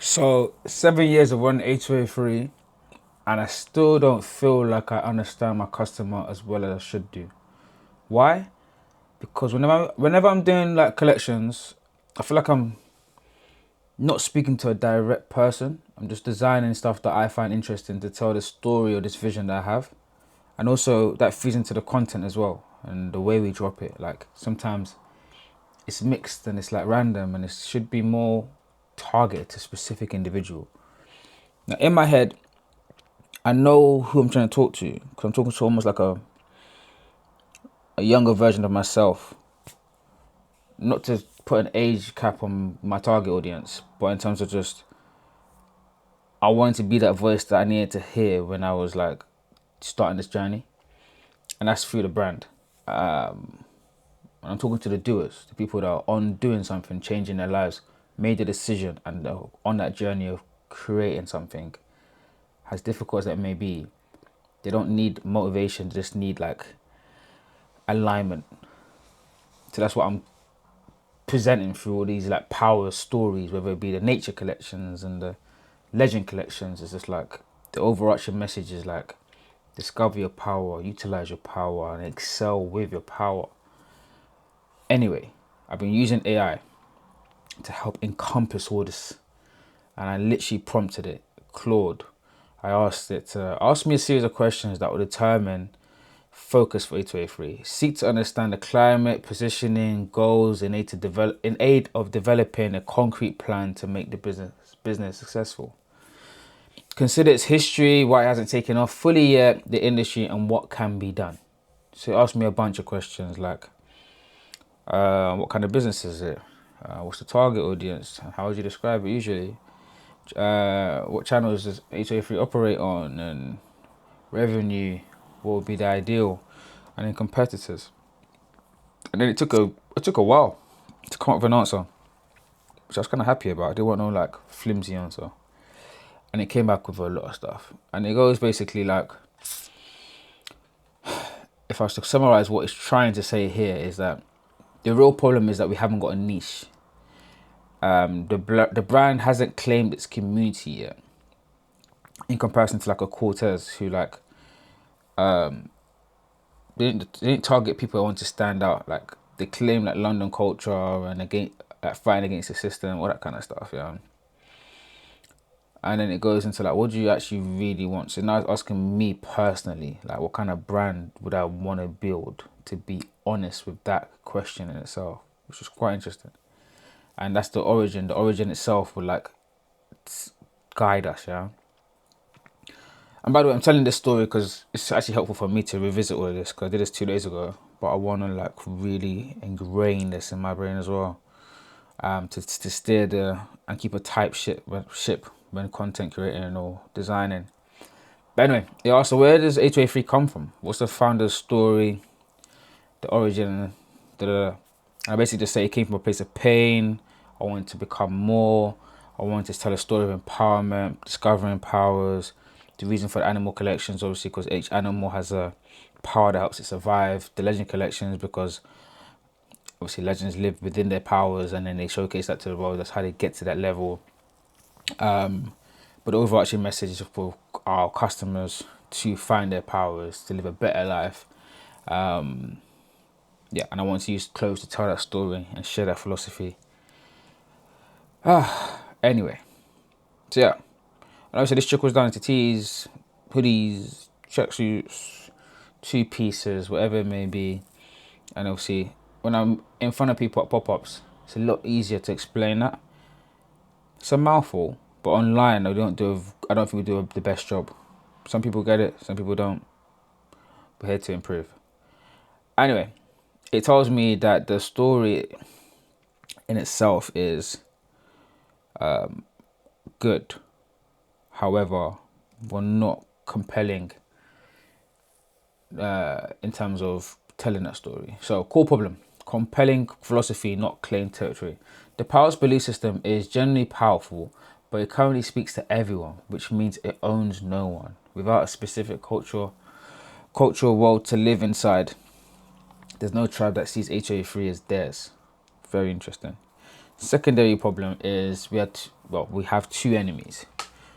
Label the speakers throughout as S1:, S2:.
S1: So 7 years of running H2A3, and I still don't feel like I understand my customer as well as I should do. Why? Because whenever I'm doing like collections, I feel like I'm not speaking to a direct person. I'm just designing stuff that I find interesting to tell the story or this vision that I have. And also that feeds into the content as well and the way we drop it. Like sometimes it's mixed and it's like random and it should be more targeted to a specific individual. Now in my head, I know who I'm trying to talk to because I'm talking to almost like a younger version of myself. Not to put an age cap on my target audience, but in terms of just, I wanted to be that voice that I needed to hear when I was like starting this journey. And that's through the brand. And I'm talking to the doers, the people that are on doing something, changing their lives, made the decision and are on that journey of creating something. As difficult as that may be, they don't need motivation, they just need like alignment. So that's what I'm presenting through all these like power stories, whether it be the nature collections and the legend collections. It's just like the overarching message is like discover your power, utilize your power, and excel with your power. Anyway, I've been using AI to help encompass all this, and I literally prompted it, Claude. I asked it to ask me a series of questions that will determine focus for A2A3. Seek to understand the climate, positioning, goals in aid of developing a concrete plan to make the business successful. Consider its history, why it hasn't taken off fully yet, the industry, and what can be done. So it asked me a bunch of questions like, what kind of business is it? What's the target audience? How would you describe it usually? What channels does A2A3 operate on? And revenue, what would be the ideal? And then competitors. And then it took a while to come up with an answer, which I was kind of happy about. I didn't want no like flimsy answer. And it came back with a lot of stuff. And it goes basically like, if I was to summarize what it's trying to say here, is that the real problem is that we haven't got a niche. The brand hasn't claimed its community yet, in comparison to like a Cortez who like they didn't target people who want to stand out. Like they claim like London culture and against fighting against the system, all that kind of stuff. Yeah. And then it goes into like, what do you actually really want? So now it's asking me personally, like, what kind of brand would I want to build? To be honest with that question in itself, which is quite interesting. And that's the origin. The origin itself will like guide us, yeah. And by the way, I'm telling this story because it's actually helpful for me to revisit all of this because I did this 2 days ago, but I want to like really ingrain this in my brain as well. To steer and keep a tight ship when content creating or designing. But anyway, yeah. So where does H2A3 come from? What's the founder's story, the origin? And I basically just say it came from a place of pain. I wanted to become more. I wanted to tell a story of empowerment, discovering powers. The reason for the animal collections, obviously, because each animal has a power that helps it survive. The legend collections, because obviously legends live within their powers and then they showcase that to the world. That's how they get to that level. But the overarching message is for our customers to find their powers, to live a better life. Yeah, and I want to use clothes to tell that story and share that philosophy. Anyway, so yeah. And obviously this trickles down into tees, hoodies, tracksuits, two pieces, whatever it may be. And obviously when I'm in front of people at pop-ups, it's a lot easier to explain that. It's a mouthful, but online I don't think we do the best job. Some people get it, some people don't. We're here to improve. Anyway, it tells me that the story in itself is good. However, we're not compelling in terms of telling that story. So, core problem: compelling philosophy, not claimed territory. The Powers belief system is generally powerful, but it currently speaks to everyone, which means it owns no one. Without a specific cultural world to live inside, there's no tribe that sees HA3 as theirs. Very interesting. Secondary problem is well, we have two enemies.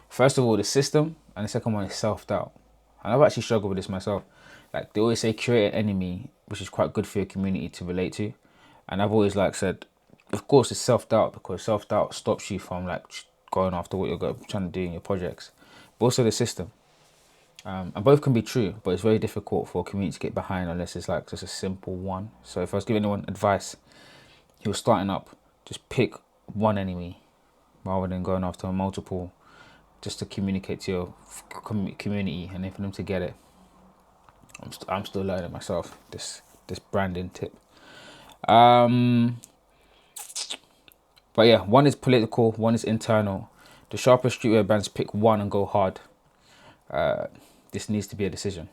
S1: First of all, the system, and the second one is self-doubt. And I've actually struggled with this myself. Like they always say, create an enemy, which is quite good for your community to relate to. And I've always like said, of course, it's self-doubt, because self-doubt stops you from like going after what you're trying to do in your projects. But also the system. And both can be true, but it's very difficult for a community to get behind unless it's like just a simple one. So if I was giving anyone advice who was starting up, just pick one enemy rather than going after multiple, just to communicate to your community and then for them to get it. I'm still learning myself this branding tip. But yeah, one is political, one is internal. The sharpest streetwear brands pick one and go hard. This needs to be a decision.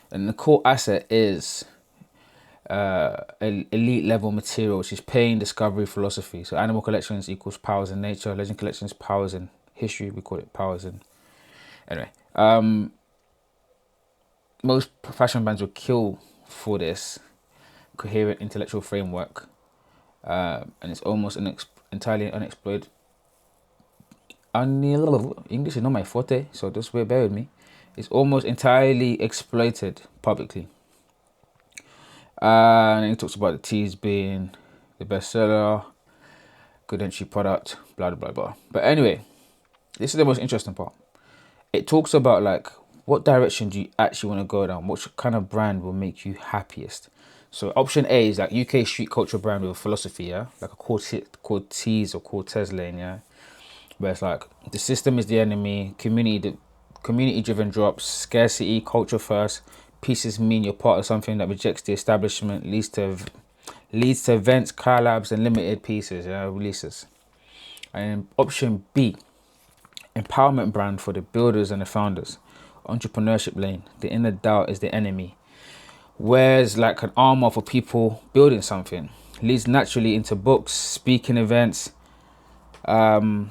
S1: And the core asset is elite level material, which is pain, discovery, philosophy. So animal collections equals powers in nature. Legend collections, powers in history. We call it powers in... Anyway. Most fashion brands will kill for this coherent intellectual framework. And it's almost entirely unexplored. English is not my forte, so just bear with me. It's almost entirely exploited publicly. And he talks about the teas being the bestseller, good entry product, blah, blah, blah. But anyway, this is the most interesting part. It talks about like, what direction do you actually want to go down? What kind of brand will make you happiest? So option A is like UK street culture brand with philosophy, yeah? Like a Cortez or Cortez lane, yeah? Where it's like, the system is the enemy, community-driven drops, scarcity, culture first, pieces mean you're part of something that rejects the establishment, leads to events, collabs, and limited pieces, releases. And option B, empowerment brand for the builders and the founders. Entrepreneurship lane, the inner doubt is the enemy. Wears like an armor for people building something. Leads naturally into books, speaking events, the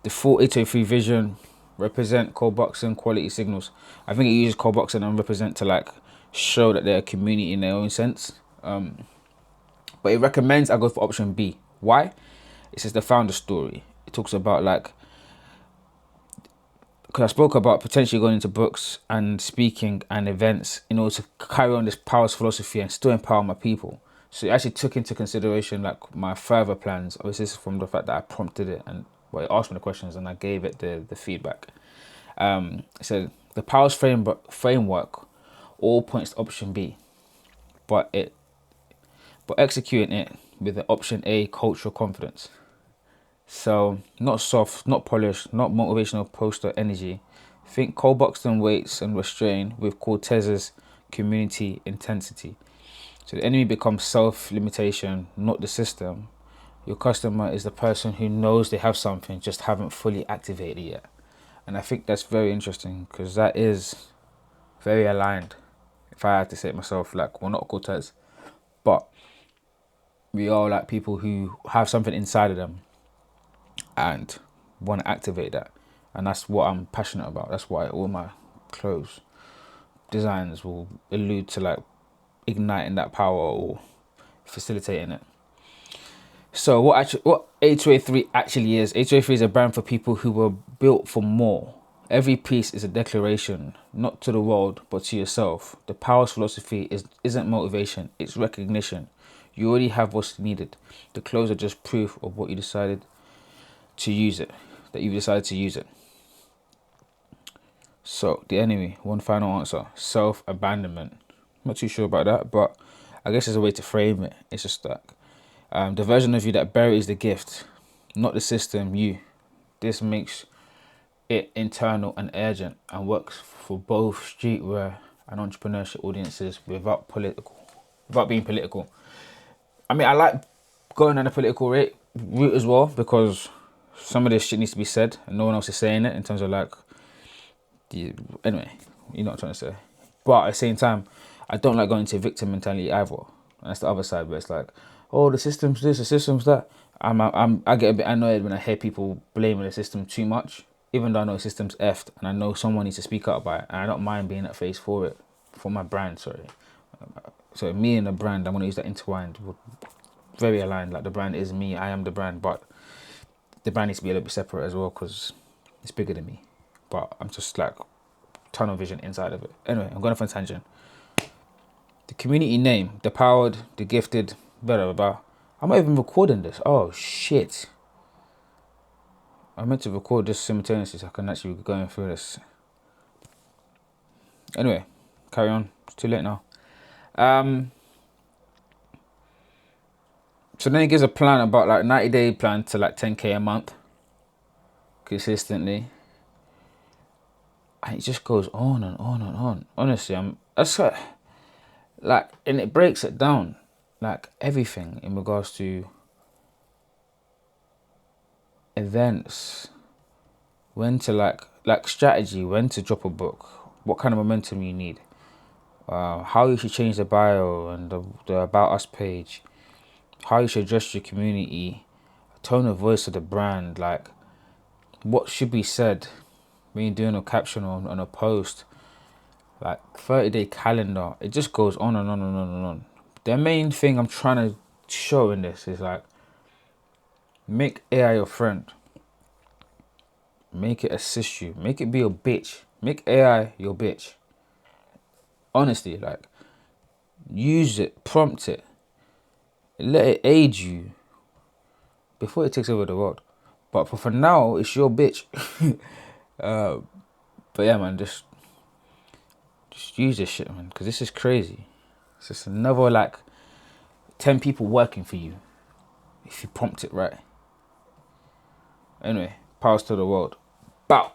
S1: full 803 vision, represent cold boxing, quality signals. I think it uses cold boxing and represent to like show that they're a community in their own sense. But it recommends I go for option B. Why? It says the founder story. It talks about like, because I spoke about potentially going into books and speaking and events in order to carry on this powers philosophy and still empower my people. So it actually took into consideration like my further plans. Obviously, this is from the fact that I prompted it and it asked me the questions and I gave it the feedback. It said the powers framework all points to option B, but executing it with the option A, cultural confidence. So not soft, not polished, not motivational poster energy. Think cold boxing weights and restrain with Cortez's community intensity. So the enemy becomes self-limitation, not the system. Your customer is the person who knows they have something, just haven't fully activated it yet. And I think that's very interesting because that is very aligned. If I had to say it myself, like we're not Cortez, but we are like people who have something inside of them and want to activate that. And that's what I'm passionate about. That's why all my clothes designs will allude to like igniting that power or facilitating it. So what 823 actually is, 823 is a brand for people who were built for more. Every piece is a declaration, not to the world, but to yourself. The powers philosophy isn't motivation, it's recognition. You already have what's needed. The clothes are just proof of what you decided to use it, that you've decided to use it. So the enemy, one final answer, self-abandonment. Not too sure about that, but I guess there's a way to frame it. It's just like the version of you that buries the gift, not the system, you. This makes it internal and urgent and works for both streetwear and entrepreneurship audiences without being political. I mean, I like going on a political route as well because some of this shit needs to be said and no one else is saying it in terms of like, anyway, you know what I'm trying to say. But at the same time, I don't like going to victim mentality either. And that's the other side where it's like, oh, the system's this, the system's that. I get a bit annoyed when I hear people blaming the system too much, even though I know the system's effed and I know someone needs to speak up about it. And I don't mind being at face for it, for my brand, sorry. So me and the brand, I'm going to use that intertwined very aligned. Like the brand is me, I am the brand, but the brand needs to be a little bit separate as well because it's bigger than me. But I'm just like tunnel vision inside of it. Anyway, I'm going off on a tangent. The community name, the powered, the gifted, blah blah blah. I'm not even recording this. Oh shit! I meant to record this simultaneously so I can actually be going through this. Anyway, carry on. It's too late now. So then he gives a plan about like 90-day plan to like 10k a month consistently. And it just goes on and on and on. Honestly, like, and it breaks it down, like everything in regards to events, when to like strategy, when to drop a book, what kind of momentum you need, how you should change the bio and the about us page, how you should address your community, tone of voice of the brand, like what should be said when you're doing a caption on a post, like 30-day calendar. It just goes on and on and on and on. The main thing I'm trying to show in this is like, make AI your friend. Make it assist you. Make it be your bitch. Make AI your bitch. Honestly, like, use it, prompt it, let it aid you before it takes over the world. But for now, it's your bitch. But yeah, man, just use this shit, man, because this is crazy. It's just another like 10 people working for you if you prompt it right. Anyway, powers to the world. Bow.